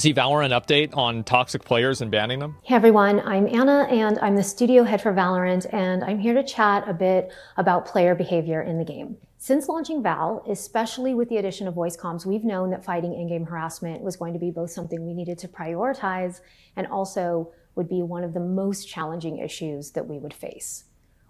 See Valorant update on toxic players and banning them? Hey everyone, I'm Anna and I'm the studio head for Valorant, and I'm here to chat a bit about player behavior in the game. Since launching Val, especially with the addition of voice comms, we've known that fighting in-game harassment was going to be both something we needed to prioritize and also would be one of the most challenging issues that we would face.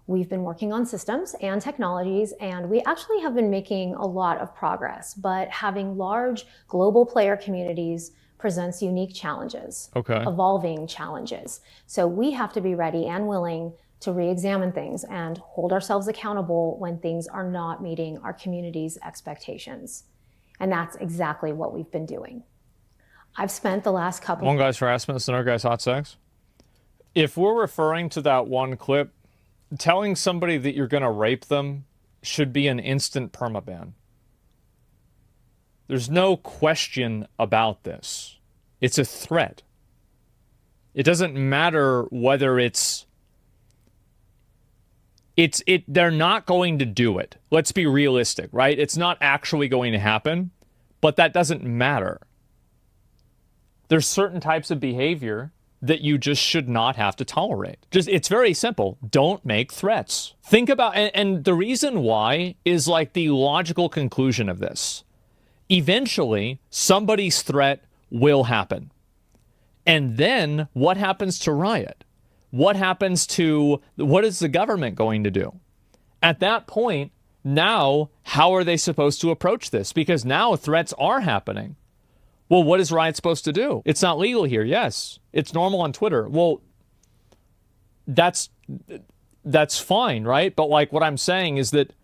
We've been working on systems and technologies, and we actually have been making a lot of progress, but having large global player communities presents unique challenges, evolving challenges. So we have to be ready and willing to re-examine things and hold ourselves accountable when things are not meeting our community's expectations. And that's exactly what we've been doing. I've spent the last couple... One guy's harassment, another guy's hot sex. If we're referring to that one clip, telling somebody that you're going to rape them should be an instant permaban. There's no question about this. It's a threat. It doesn't matter whether they're not going to do it. Let's be realistic, right? It's not actually going to happen, but that doesn't matter. There's certain types of behavior that you just should not have to tolerate. It's very simple. Don't make threats. Think about, and the reason why is like the logical conclusion of this. Eventually, somebody's threat will happen. And then what happens to Riot? What is the government going to do? At that point, now, how are they supposed to approach this? Because now threats are happening. Well, what is Riot supposed to do? It's not legal here. Yes. It's normal on Twitter. Well, that's fine, right? But like what I'm saying is that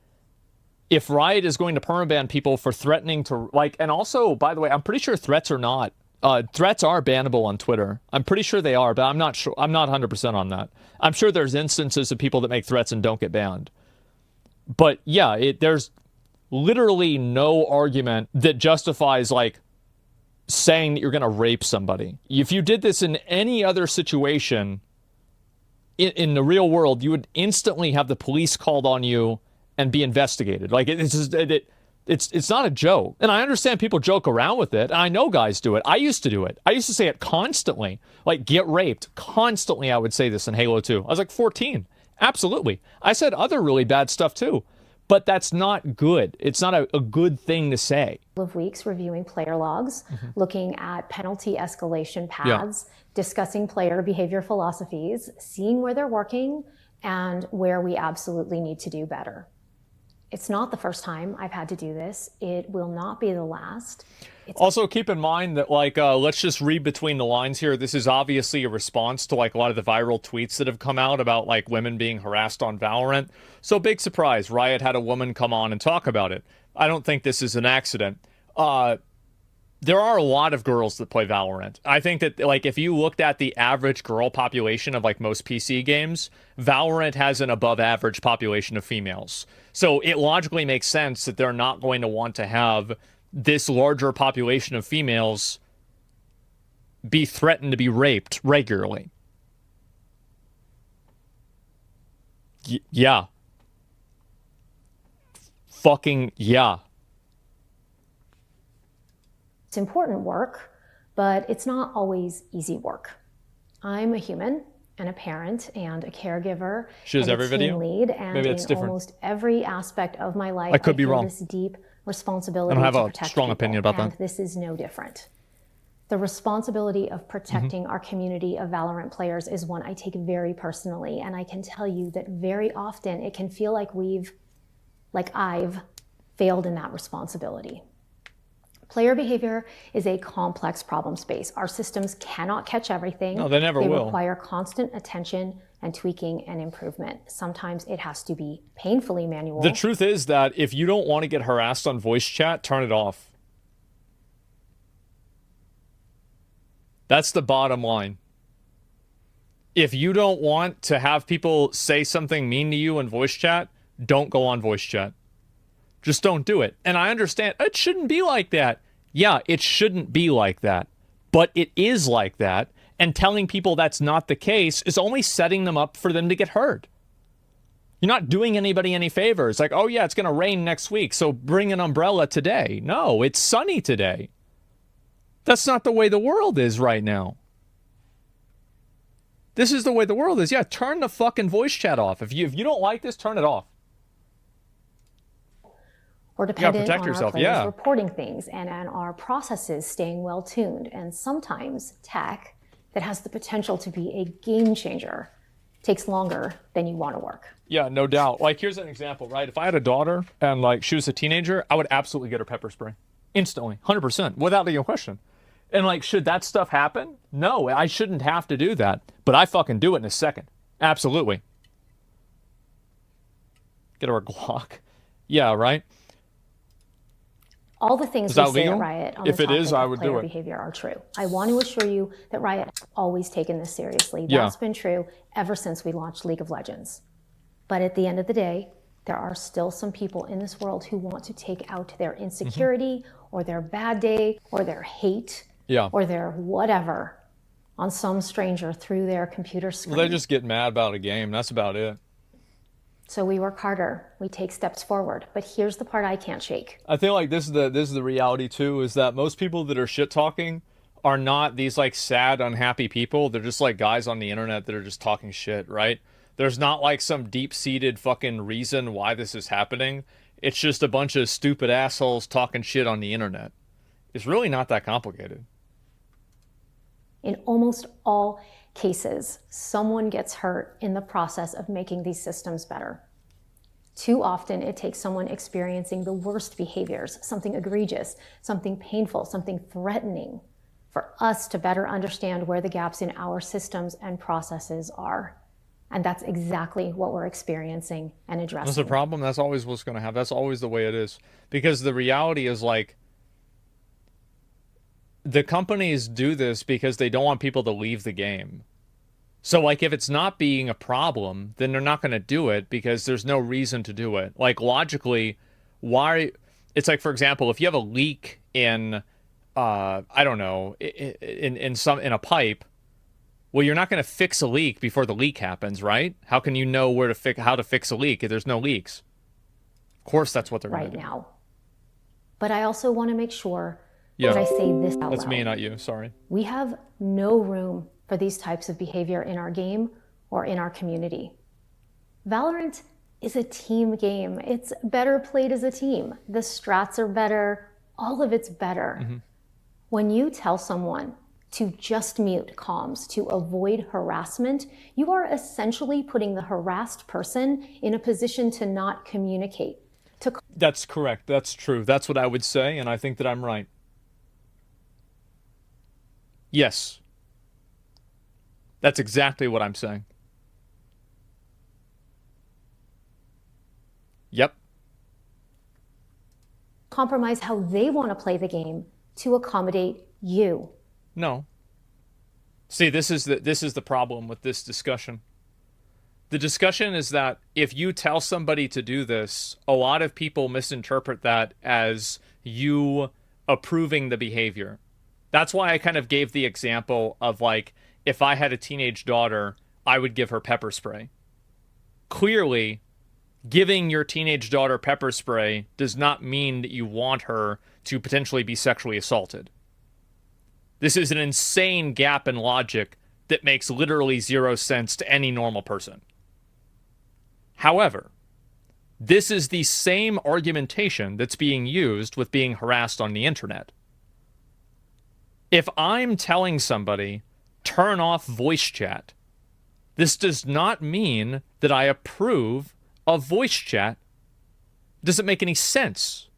if Riot is going to permaban people for threatening to, like, and also, by the way, I'm pretty sure threats are not, threats are bannable on Twitter. I'm pretty sure they are, but I'm not sure. I'm not 100% on that. I'm sure there's instances of people that make threats and don't get banned. But yeah, there's literally no argument that justifies, like, saying that you're going to rape somebody. If you did this in any other situation in the real world, you would instantly have the police called on you and be investigated. Like, it's not a joke. And I understand people joke around with it. And I know guys do it. I used to do it. I used to say it constantly. Like, get raped. Constantly, I would say this in Halo 2. I was like 14. Absolutely. I said other really bad stuff too. But that's not good. It's not a good thing to say. Of weeks reviewing player logs, looking at penalty escalation paths, discussing player behavior philosophies, seeing where they're working and where we absolutely need to do better. It's not the first time I've had to do this. It will not be the last. Also, keep in mind that, like, let's just read between the lines here. This is obviously a response to, like, a lot of the viral tweets that have come out about, like, women being harassed on Valorant. So, big surprise. Riot had a woman come on and talk about it. I don't think this is an accident. There are a lot of girls that play Valorant. I think that, like, if you looked at the average girl population of, like, most PC games, Valorant has an above-average population of females. So it logically makes sense that they're not going to want to have this larger population of females be threatened to be raped regularly. Yeah. Fucking yeah. It's important work, but it's not always easy work. I'm a human and a parent and a caregiver and a team lead, and maybe it's in different. Almost every aspect of my life, I could be feel wrong. This deep responsibility I don't have to protect a strong people, opinion about and that. This is no different. The responsibility of protecting our community of Valorant players is one I take very personally, and I can tell you that very often it can feel like I've failed in that responsibility. Player behavior is a complex problem space. Our systems cannot catch everything. No, they never will. They require constant attention and tweaking and improvement. Sometimes it has to be painfully manual. The truth is that if you don't want to get harassed on voice chat, turn it off. That's the bottom line. If you don't want to have people say something mean to you in voice chat, don't go on voice chat. Just don't do it. And I understand it shouldn't be like that. Yeah, it shouldn't be like that. But it is like that. And telling people that's not the case is only setting them up for them to get hurt. You're not doing anybody any favors. Like, oh yeah, it's going to rain next week, so bring an umbrella today. No, it's sunny today. That's not the way the world is right now. This is the way the world is. Yeah, turn the fucking voice chat off. If you don't like this, turn it off. We're dependent protect on yourself, our players yeah. reporting things and our processes staying well tuned. And sometimes tech that has the potential to be a game changer takes longer than you want to work. Yeah, no doubt. Like, here's an example, right? If I had a daughter and like she was a teenager, I would absolutely get her pepper spray instantly, 100%, without even question. And like, should that stuff happen? No, I shouldn't have to do that, but I fucking do it in a second. Absolutely. Get her a Glock. Yeah, right. All the things we say at Riot on the topic of player behavior are true. I want to assure you that Riot has always taken this seriously. That's been true ever since we launched League of Legends. But at the end of the day, there are still some people in this world who want to take out their insecurity or their bad day or their hate or their whatever on some stranger through their computer screen. Well, they just get mad about a game. That's about it. So we work harder, we take steps forward, but here's the part I can't shake. I feel like this is the reality too, is that most people that are shit talking are not these like sad, unhappy people. They're just like guys on the internet that are just talking shit, right? There's not like some deep-seated fucking reason why this is happening. It's just a bunch of stupid assholes talking shit on the internet. It's really not that complicated. In almost all cases, someone gets hurt in the process of making these systems better. Too often, it takes someone experiencing the worst behaviors, something egregious, something painful, something threatening, for us to better understand where the gaps in our systems and processes are. And that's exactly what we're experiencing and addressing. That's the problem. That's always what's going to happen. That's always the way it is. Because the reality is like, the companies do this because they don't want people to leave the game. So like if it's not being a problem, then they're not going to do it because there's no reason to do it. Like logically, why? It's like, for example, if you have a leak in, I don't know, in a pipe, well, you're not going to fix a leak before the leak happens, right? How can you know how to fix a leak if there's no leaks? Of course, that's what they're going to do. Right now. But I also want to make sure that I say this out loud. That's me, not you. Sorry. We have no room for these types of behavior in our game or in our community. Valorant is a team game. It's better played as a team. The strats are better. All of it's better. When you tell someone to just mute comms to avoid harassment, you are essentially putting the harassed person in a position to not communicate. That's correct. That's true. That's what I would say, and I think that I'm right. Yes. That's exactly what I'm saying. Yep. Compromise how they want to play the game to accommodate you. No. See, this is the problem with this discussion. The discussion is that if you tell somebody to do this, a lot of people misinterpret that as you approving the behavior. That's why I kind of gave the example of like, if I had a teenage daughter, I would give her pepper spray. Clearly, giving your teenage daughter pepper spray does not mean that you want her to potentially be sexually assaulted. This is an insane gap in logic that makes literally zero sense to any normal person. However, this is the same argumentation that's being used with being harassed on the internet. If I'm telling somebody, turn off voice chat, this does not mean that I approve of voice chat. It doesn't make any sense.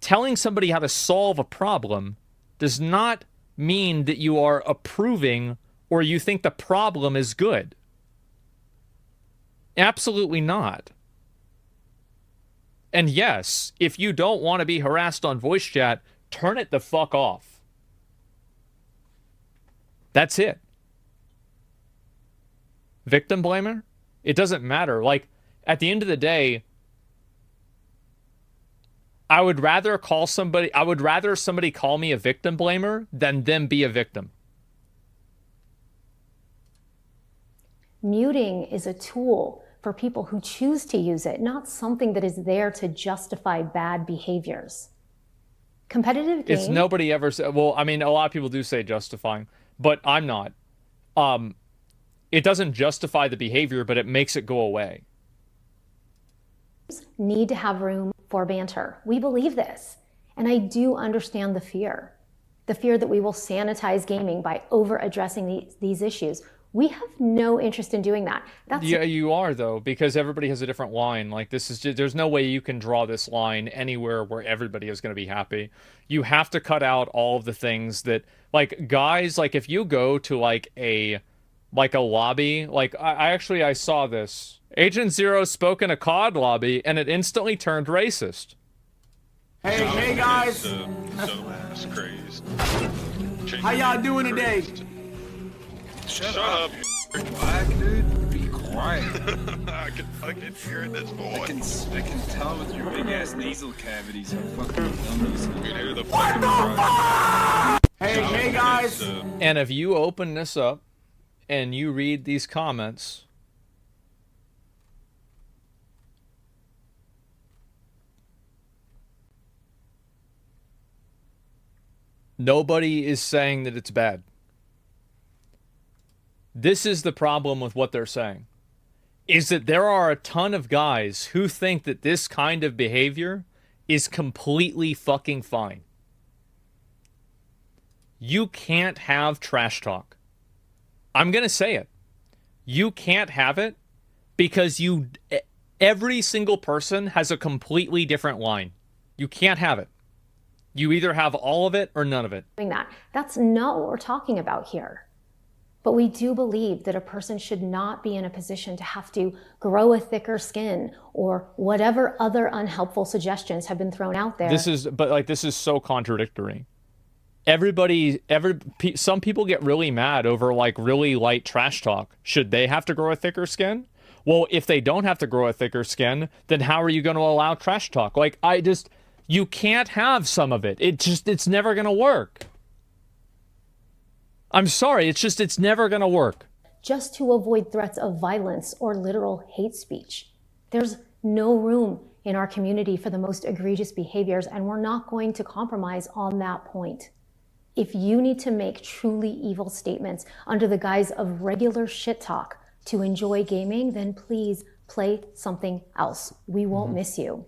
Telling somebody how to solve a problem does not mean that you are approving or you think the problem is good. Absolutely not. And yes, if you don't want to be harassed on voice chat, turn it the fuck off. That's it. Victim blamer? It doesn't matter. Like, at the end of the day, I would rather somebody call me a victim blamer than them be a victim. Muting is a tool for people who choose to use it, not something that is there to justify bad behaviors. Competitive game. It's nobody ever said. Well, I mean, a lot of people do say justifying, but I'm not. It doesn't justify the behavior, but it makes it go away. Need to have room for banter. We believe this. And I do understand the fear that we will sanitize gaming by over addressing these issues. We have no interest in doing that. Yeah, you are though, because everybody has a different line. Like this is just, there's no way you can draw this line anywhere where everybody is going to be happy. You have to cut out all of the things that, like, guys, like if you go to like a lobby, like I saw this. Agent Zero spoke in a COD lobby and it instantly turned racist. Hey guys! Dumbass crazed. How y'all doing today? Shut up, you Black dude, be quiet. I can fucking hear it, this boy. I can tell with your big ass nasal cavities how fucking dumb you You can hear the sound. Hey guys! And if you open this up and you read these comments, nobody is saying that it's bad. This is the problem with what they're saying, is that there are a ton of guys who think that this kind of behavior is completely fucking fine. You can't have trash talk. I'm going to say it. You can't have it because every single person has a completely different line. You can't have it. You either have all of it or none of it. That's not what we're talking about here. But we do believe that a person should not be in a position to have to grow a thicker skin or whatever other unhelpful suggestions have been thrown out there. This is so contradictory. Some people get really mad over like really light trash talk. Should they have to grow a thicker skin? Well, if they don't have to grow a thicker skin, then how are you going to allow trash talk? Like, you can't have some of it. It's never going to work. I'm sorry, it's never going to work. Just to avoid threats of violence or literal hate speech. There's no room in our community for the most egregious behaviors, and we're not going to compromise on that point. If you need to make truly evil statements under the guise of regular shit talk to enjoy gaming, then please play something else. We won't miss you.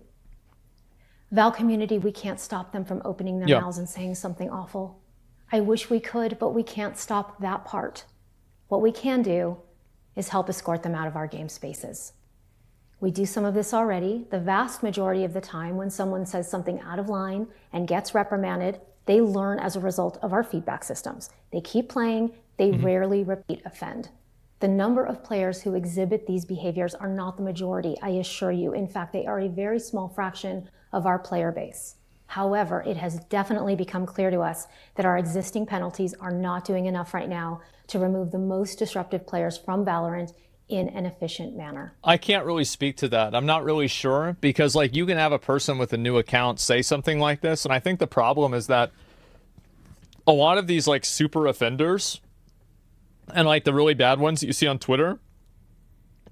Val community, we can't stop them from opening their mouths and saying something awful. I wish we could, but we can't stop that part. What we can do is help escort them out of our game spaces. We do some of this already. The vast majority of the time when someone says something out of line and gets reprimanded, they learn as a result of our feedback systems. They keep playing, they rarely repeat offend. The number of players who exhibit these behaviors are not the majority, I assure you. In fact, they are a very small fraction of our player base. However, it has definitely become clear to us that our existing penalties are not doing enough right now to remove the most disruptive players from Valorant in an efficient manner. I can't really speak to that. I'm not really sure because like you can have a person with a new account say something like this, and I think the problem is that a lot of these like super offenders and like the really bad ones that you see on Twitter,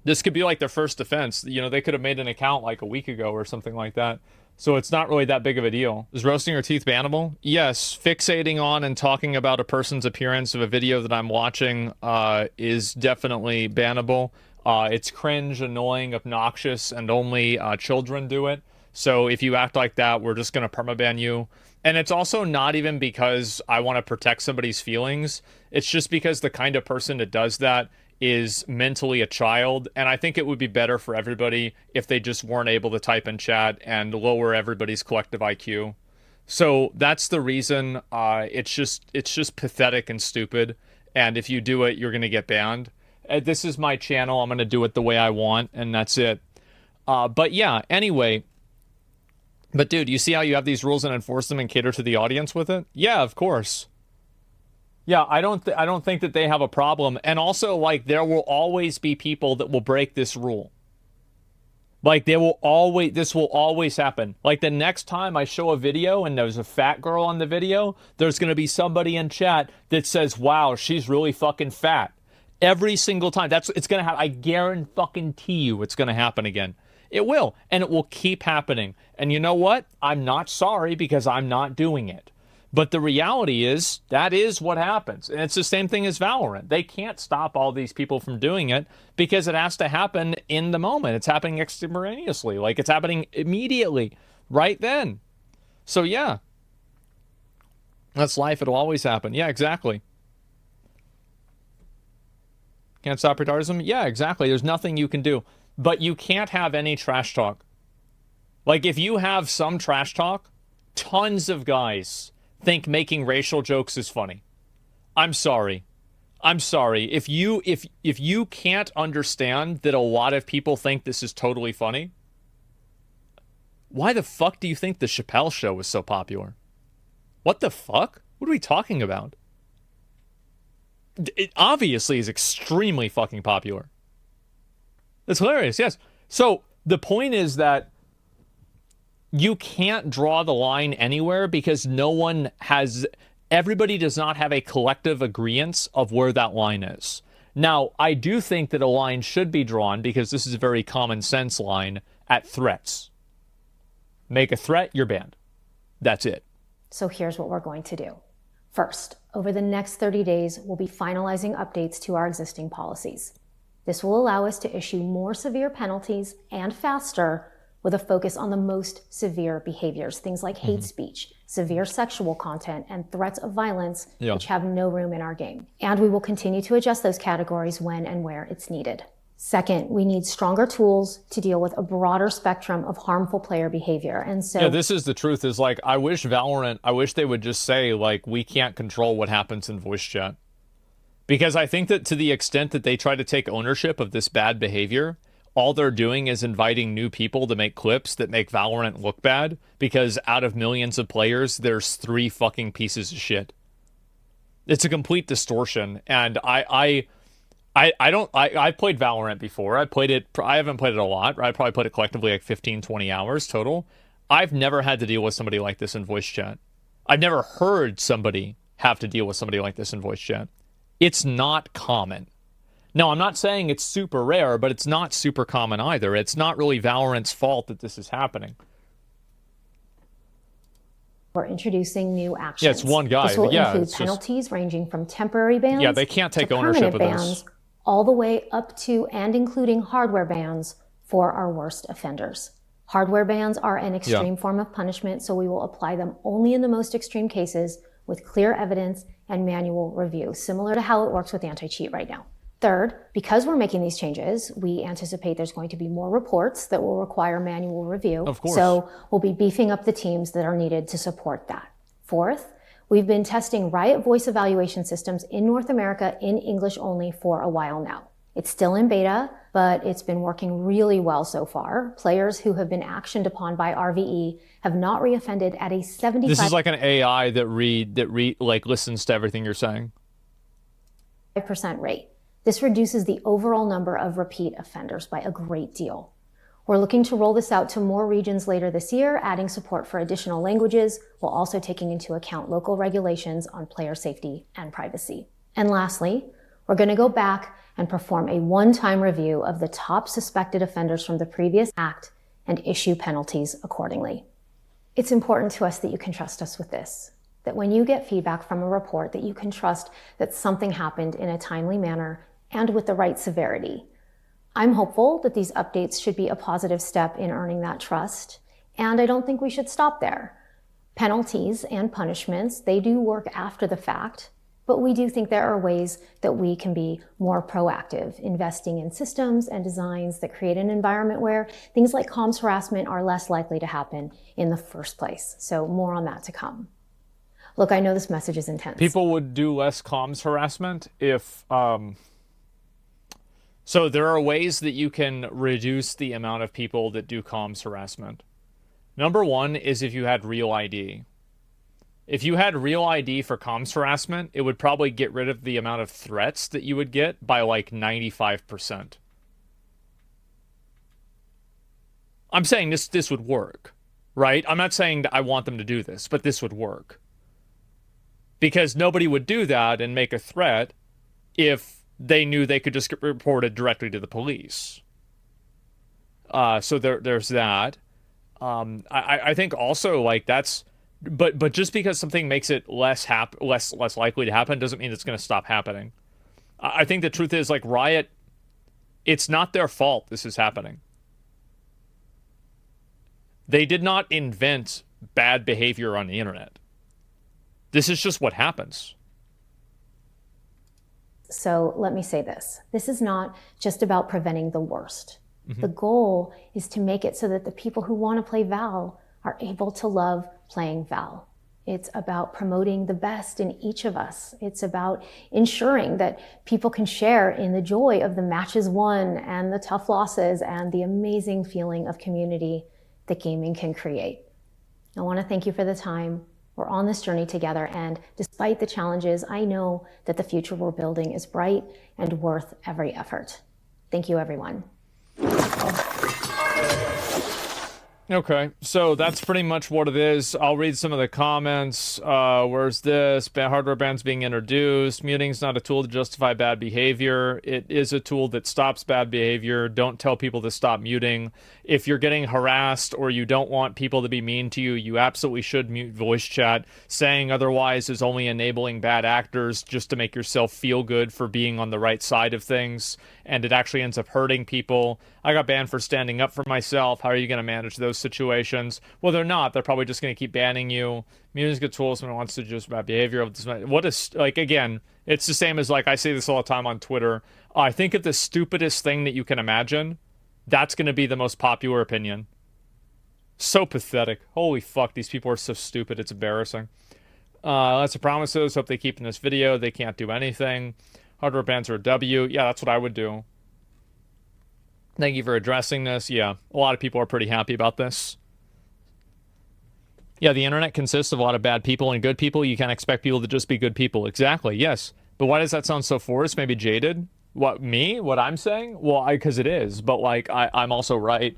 this could be like their first offense. You know, they could have made an account like a week ago or something like that. So it's not really that big of a deal. Is roasting your teeth bannable? Yes. Fixating on and talking about a person's appearance of a video that I'm watching is definitely bannable. It's cringe, annoying, obnoxious, and only children do it. So if you act like that, we're just going to permaban you. And it's also not even because I want to protect somebody's feelings. It's just because the kind of person that does that is mentally a child, and I think it would be better for everybody if they just weren't able to type in chat and lower everybody's collective IQ. So that's the reason. It's just pathetic and stupid, and if you do it, you're gonna get banned. This is my channel. I'm gonna do it the way I want, and that's it. But yeah, anyway. But dude, you see how you have these rules and enforce them and cater to the audience with it? Yeah, of course. Yeah, I don't think that they have a problem. And also, like, there will always be people that will break this rule. Like, this will always happen. Like, the next time I show a video and there's a fat girl on the video, there's going to be somebody in chat that says, wow, she's really fucking fat. Every single time. It's going to happen. I guarantee you it's going to happen again. It will, and it will keep happening. And you know what? I'm not sorry because I'm not doing it. But the reality is, that is what happens. And it's the same thing as Valorant. They can't stop all these people from doing it because it has to happen in the moment. It's happening extemporaneously. Like, it's happening immediately, right then. So, yeah. That's life. It'll always happen. Yeah, exactly. Can't stop retardism? Yeah, exactly. There's nothing you can do. But you can't have any trash talk. Like, if you have some trash talk, tons of guys think making racial jokes is funny. I'm sorry. I'm sorry. If you can't understand that a lot of people think this is totally funny, why the fuck do you think the Chappelle Show was so popular? What the fuck? What are we talking about? It obviously is extremely fucking popular. It's hilarious, yes. So the point is that you can't draw the line anywhere because everybody does not have a collective agreement of where that line is. Now, I do think that a line should be drawn, because this is a very common sense line, at threats. Make a threat, you're banned. That's it. So here's what we're going to do. First, over the next 30 days, we'll be finalizing updates to our existing policies. This will allow us to issue more severe penalties and faster, with a focus on the most severe behaviors, things like hate speech, severe sexual content, and threats of violence, which have no room in our game. And we will continue to adjust those categories when and where it's needed. Second, we need stronger tools to deal with a broader spectrum of harmful player behavior. And so, yeah, this is the truth, is like, I wish they would just say, like, we can't control what happens in voice chat. Because I think that to the extent that they try to take ownership of this bad behavior, all they're doing is inviting new people to make clips that make Valorant look bad, because out of millions of players, there's 3 fucking pieces of shit. It's a complete distortion, and I've played Valorant before. I haven't played it a lot. I probably played it collectively like 15, 20 hours total. I've never had to deal with somebody like this in voice chat. I've never heard somebody have to deal with somebody like this in voice chat. It's not common. Now, I'm not saying it's super rare, but it's not super common either. It's not really Valorant's fault that this is happening. we're introducing new actions. Yeah, it's one guy. This will yeah, include penalties ranging from temporary bans, yeah, they can't take to ownership permanent of bans, this. all the way up to and including hardware bans for our worst offenders. Hardware bans are an extreme form of punishment, so we will apply them only in the most extreme cases with clear evidence and manual review, similar to how it works with anti-cheat right now. Third, because we're making these changes, we anticipate there's going to be more reports that will require manual review. Of course. So we'll be beefing up the teams that are needed to support that. Fourth, we've been testing Riot voice evaluation systems in North America in English only for a while now. It's still in beta, but it's been working really well so far. Players who have been actioned upon by RVE have not reoffended at a 75%. This is like an AI that listens to everything you're saying. Rate. This reduces the overall number of repeat offenders by a great deal. We're looking to roll this out to more regions later this year, adding support for additional languages, while also taking into account local regulations on player safety and privacy. And lastly, we're going to go back and perform a one-time review of the top suspected offenders from the previous act and issue penalties accordingly. It's important to us that you can trust us with this, that when you get feedback from a report, that you can trust that something happened in a timely manner and with the right severity. I'm hopeful that these updates should be a positive step in earning that trust, and I don't think we should stop there. Penalties and punishments, they do work after the fact, but we do think there are ways that we can be more proactive, investing in systems and designs that create an environment where things like comms harassment are less likely to happen in the first place. So more on that to come. Look, I know this message is intense. People would do less comms harassment if... So there are ways that you can reduce the amount of people that do comms harassment. Number one is if you had real ID. If you had real ID for comms harassment, it would probably get rid of the amount of threats that you would get by like 95%. I'm saying this would work, right? I'm not saying that I want them to do this, but this would work. Because nobody would do that and make a threat if they knew they could just get reported directly to the police. So there's that. I think also like that's, but just because something makes it less likely to happen doesn't mean it's going to stop happening. I think the truth is like Riot, it's not their fault this is happening. They did not invent bad behavior on the internet. This is just what happens. So let me say this. This is not just about preventing the worst. The goal is to make it so that the people who want to play Val are able to love playing Val. It's about promoting the best in each of us. It's about ensuring that people can share in the joy of the matches won and the tough losses and the amazing feeling of community that gaming can create. I want to thank you for the time. We're on this journey together, and despite the challenges, I know that the future we're building is bright and worth every effort. Thank you, everyone. Okay, so that's pretty much what it is. I'll read some of the comments. Where's this? Hardware bans being introduced. Muting's not a tool to justify bad behavior. It is a tool that stops bad behavior. Don't tell people to stop muting. If you're getting harassed or you don't want people to be mean to you, you absolutely should mute voice chat. Saying otherwise is only enabling bad actors just to make yourself feel good for being on the right side of things, and it actually ends up hurting people. I got banned for standing up for myself. How are you going to manage those situations? Well, they're not. They're probably just going to keep banning you. Muting's good tools when it wants to just bad behavior. What is, like, again, it's the same as, like, I say this all the time on Twitter. I think of the stupidest thing that you can imagine. That's going to be the most popular opinion. So pathetic. Holy fuck, these people are so stupid. It's embarrassing. Lots of promises. Hope they keep in this video. They can't do anything. Hardware bans are a W. Yeah, that's what I would do. Thank you for addressing this. Yeah, a lot of people are pretty happy about this. Yeah, the internet consists of a lot of bad people and good people. You can't expect people to just be good people. Exactly, yes. But why does that sound so forced? Maybe jaded? What, me? What I'm saying? Well, because it is. But, like, I'm also right.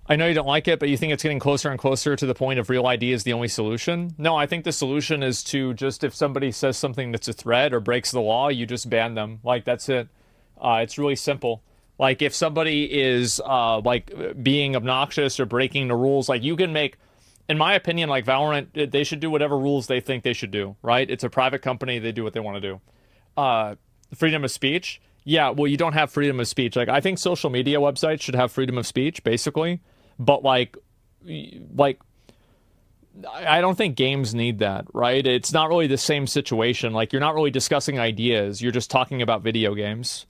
I know you don't like it, but you think it's getting closer and closer to the point of real ID is the only solution? No, I think the solution is to just, if somebody says something that's a threat or breaks the law, you just ban them. Like, that's it. It's really simple. Like, if somebody is, like, being obnoxious or breaking the rules, like, you can make, in my opinion, like, Valorant, they should do whatever rules they think they should do, right? It's a private company. They do what they want to do. Freedom of speech? Yeah, well, you don't have freedom of speech. Like, I think social media websites should have freedom of speech, basically. But, like, I don't think games need that, right? It's not really the same situation. Like, you're not really discussing ideas. You're just talking about video games.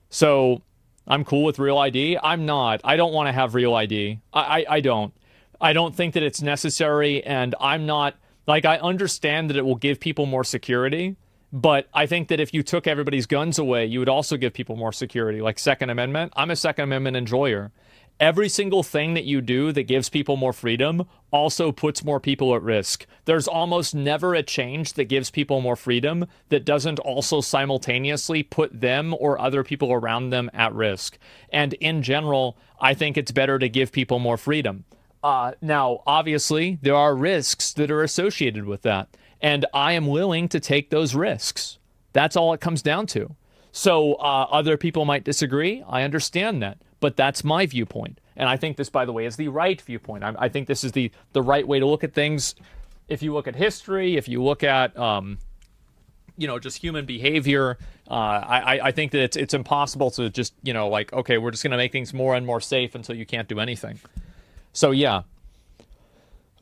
So I'm cool with real ID. I'm not. I don't want to have real ID. I don't. I don't think that it's necessary, and I'm not, like, I understand that it will give people more security, but I think that if you took everybody's guns away, you would also give people more security, like Second Amendment. I'm a Second Amendment enjoyer. Every single thing that you do that gives people more freedom also puts more people at risk. There's almost never a change that gives people more freedom that doesn't also simultaneously put them or other people around them at risk. And in general, I think it's better to give people more freedom. Now, obviously, there are risks that are associated with that, and I am willing to take those risks. That's all it comes down to. So other people might disagree. I understand that. But that's my viewpoint. And I think this, by the way, is the right viewpoint. I think this is the right way to look at things. If you look at history, if you look at, you know, just human behavior, I think that it's impossible to just, you know, like, okay, we're just going to make things more and more safe until you can't do anything. So, yeah.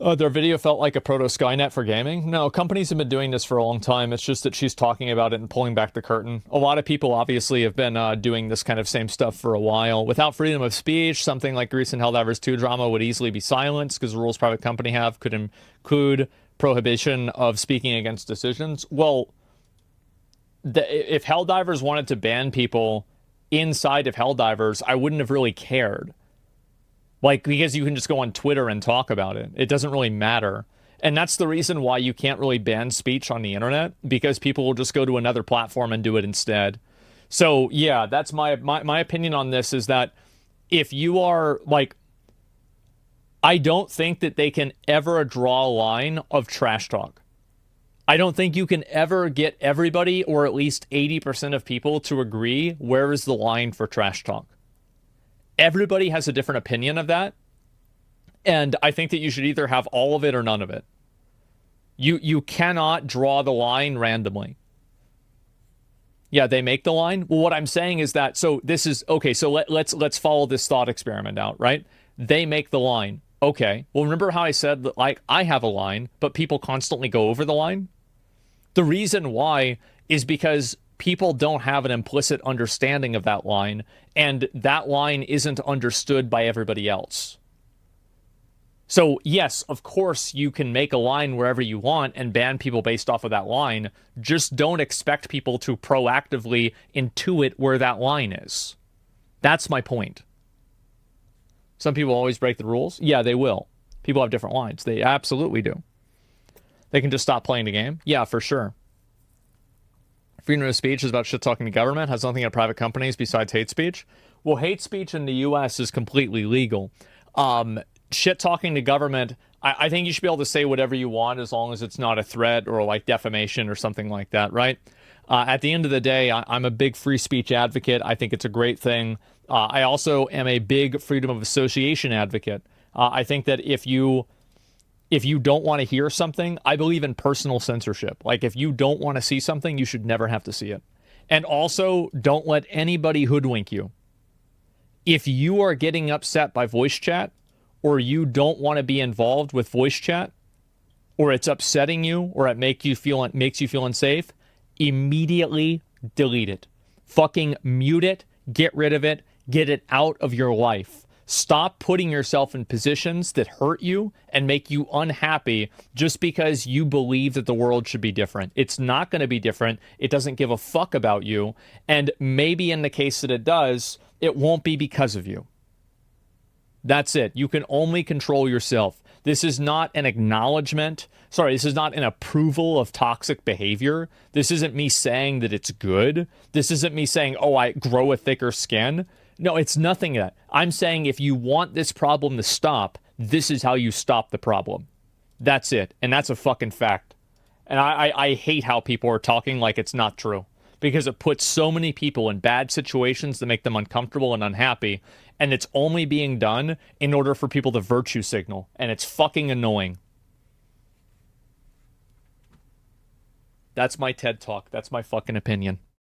Their video felt like a proto-Skynet for gaming. No, companies have been doing this for a long time. It's just that she's talking about it and pulling back the curtain. A lot of people obviously have been doing this kind of same stuff for a while. Without freedom of speech, something like recent Helldivers 2 drama would easily be silenced because the rules private company have could include prohibition of speaking against decisions. Well, if Helldivers wanted to ban people inside of Helldivers, I wouldn't have really cared. Like, because you can just go on Twitter and talk about it. It doesn't really matter. And that's the reason why you can't really ban speech on the internet, because people will just go to another platform and do it instead. So, yeah, that's my opinion on this, is that if you are, like, I don't think that they can ever draw a line of trash talk. I don't think you can ever get everybody, or at least 80% of people, to agree where is the line for trash talk. Everybody has a different opinion of that. And I think that you should either have all of it or none of it. You cannot draw the line randomly. Yeah, they make the line. Well, what I'm saying is that, so this is, okay, so let's follow this thought experiment out, right? They make the line. Okay, well, remember how I said that, like, I have a line, but people constantly go over the line? The reason why is because people don't have an implicit understanding of that line, and that line isn't understood by everybody else. So, yes, of course, you can make a line wherever you want and ban people based off of that line. Just don't expect people to proactively intuit where that line is. That's my point. Some people always break the rules. Yeah, they will. People have different lines. They absolutely do. They can just stop playing the game. Yeah, for sure. Freedom of speech is about shit-talking the government, has nothing in private companies besides hate speech. Well, hate speech in the U.S. is completely legal. Shit-talking to government, I think you should be able to say whatever you want as long as it's not a threat or like defamation or something like that, right? At the end of the day, I'm a big free speech advocate. I think it's a great thing. I also am a big freedom of association advocate. I think that if you don't want to hear something, I believe in personal censorship. Like, if you don't want to see something, you should never have to see it. And also, don't let anybody hoodwink you. If you are getting upset by voice chat, or you don't want to be involved with voice chat, or it's upsetting you, or it makes you feel unsafe, immediately delete it. Fucking mute it, get rid of it, get it out of your life. Stop putting yourself in positions that hurt you and make you unhappy just because you believe that the world should be different. It's not going to be different. It doesn't give a fuck about you. And maybe in the case that it does, it won't be because of you. That's it. You can only control yourself. This is not an acknowledgement. Sorry, this is not an approval of toxic behavior. This isn't me saying that it's good. This isn't me saying, oh, I grow a thicker skin. No, it's nothing of that. I'm saying if you want this problem to stop, this is how you stop the problem. That's it. And that's a fucking fact. And I hate how people are talking like it's not true, because it puts so many people in bad situations that make them uncomfortable and unhappy. And it's only being done in order for people to virtue signal. And it's fucking annoying. That's my TED Talk. That's my fucking opinion.